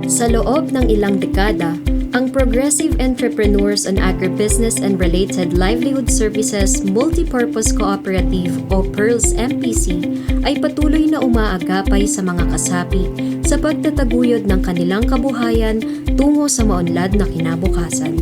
Sa loob ng ilang dekada, ang Progressive Entrepreneurs on Agribusiness and Related Livelihood Services Multipurpose Cooperative o PERLS MPC ay patuloy na umaagapay sa mga kasapi sa pagtataguyod ng kanilang kabuhayan tungo sa maunlad na kinabukasan.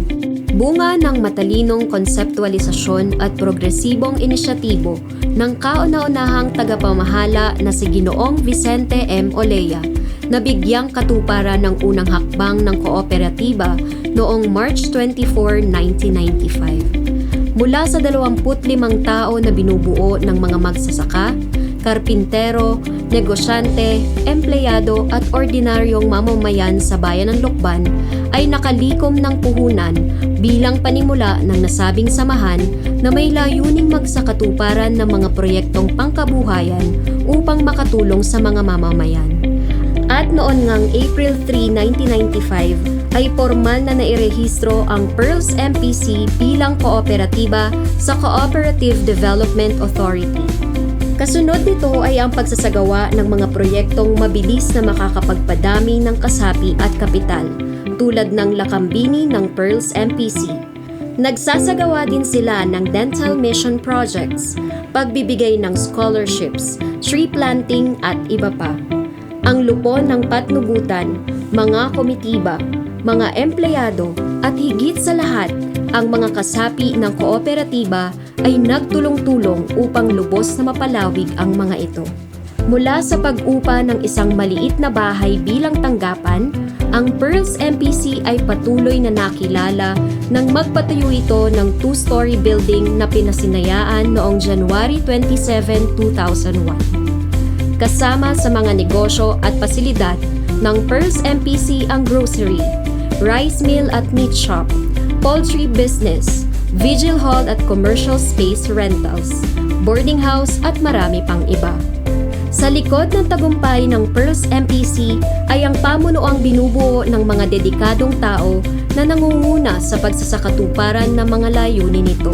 Bunga ng matalinong konseptualisasyon at progresibong inisyatibo ng kauna-unahang tagapamahala na si Ginoong Vicente M. Olea, na bigyang katuparan ng unang hakbang ng kooperatiba noong March 24, 1995. Mula sa 25 tao na binubuo ng mga magsasaka, karpintero, negosyante, empleyado at ordinaryong mamamayan sa bayan ng Lokban ay nakalikom ng puhunan bilang panimula ng nasabing samahan na may layuning magsakatuparan ng mga proyektong pangkabuhayan upang makatulong sa mga mamamayan. At noon ngang April 3, 1995 ay formal na nairehistro ang PERLS MPC bilang kooperatiba sa Cooperative Development Authority. Kasunod nito ay ang pagsasagawa ng mga proyektong mabilis na makakapagpadami ng kasapi at kapital, tulad ng lakambini ng PERLS MPC. Nagsasagawa din sila ng dental mission projects, pagbibigay ng scholarships, tree planting at iba pa. Ang lupon ng patnugutan, mga komitiba, mga empleyado at higit sa lahat, ang mga kasapi ng kooperatiba ay nagtulong-tulong upang lubos na mapalawig ang mga ito. Mula sa pag-upa ng isang maliit na bahay bilang tanggapan, ang PERLS MPC ay patuloy na nakilala nang magpatayo ito ng 2-story building na pinasinayaan noong January 27, 2001. Kasama sa mga negosyo at pasilidad ng PERLS MPC ang grocery, rice mill at meat shop, poultry business, vigil hall at commercial space rentals, boarding house at marami pang iba. Sa likod ng tagumpay ng PERLS MPC ay ang pamunuang binubuo ng mga dedikadong tao na nangunguna sa pagsasakatuparan ng mga layunin nito.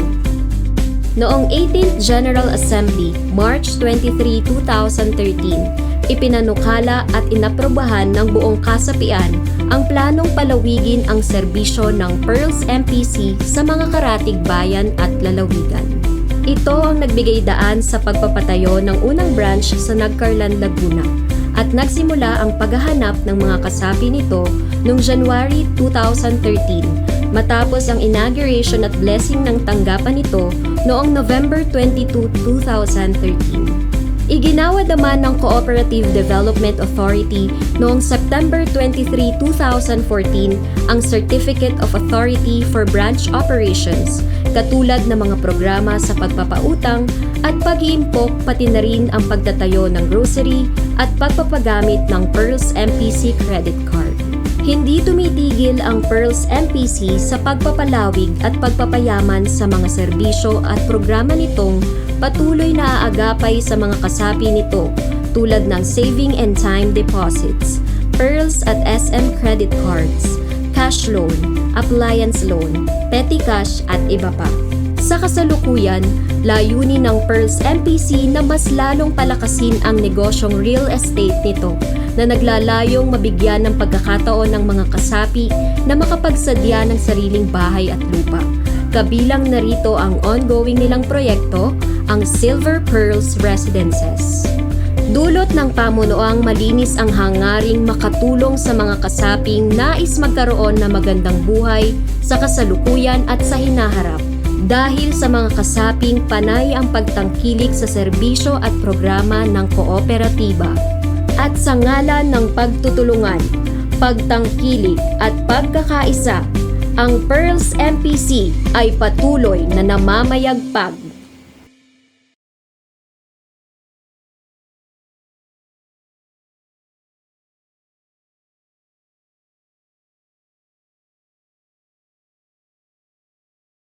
Noong 18th General Assembly, March 23, 2013, ipinanukala at inaprobahan ng buong kasapian ang planong palawigin ang serbisyo ng PERLS MPC sa mga karatig bayan at lalawigan. Ito ang nagbigay daan sa pagpapatayo ng unang branch sa Nagcarlan, Laguna at nagsimula ang paghahanap ng mga kasapi nito noong January 2013 matapos ang inauguration at blessing ng tanggapan nito noong November 22, 2013. Iginawa naman ng Cooperative Development Authority noong September 23, 2014 ang Certificate of Authority for Branch Operations, katulad ng mga programa sa pagpapautang at pag-iimpok pati na rin ang pagtatayo ng grocery at pagpapagamit ng PERLS MPC credit card. Hindi tumitigil ang PERLS MPC sa pagpapalawig at pagpapayaman sa mga serbisyo at programa nitong patuloy na aagapay sa mga kasapi nito tulad ng saving and time deposits, PERLS at SM credit cards, cash loan, appliance loan, petty cash at iba pa. Sa kasalukuyan, layunin ng PERLS MPC na mas lalong palakasin ang negosyong real estate nito na naglalayong mabigyan ng pagkakataon ng mga kasapi na makapagsadya ng sariling bahay at lupa. Kabilang narito ang ongoing nilang proyekto, ang Silver Pearls Residences. Dulot ng pamunuang malinis ang hangaring makatulong sa mga kasaping nais magkaroon ng magandang buhay sa kasalukuyan at sa hinaharap. Dahil sa mga kasaping panay ang pagtangkilik sa serbisyo at programa ng kooperatiba. At sa ngalan ng pagtutulungan, pagtangkilik at pagkakaisa, ang PERLS MPC ay patuloy na namamayagpag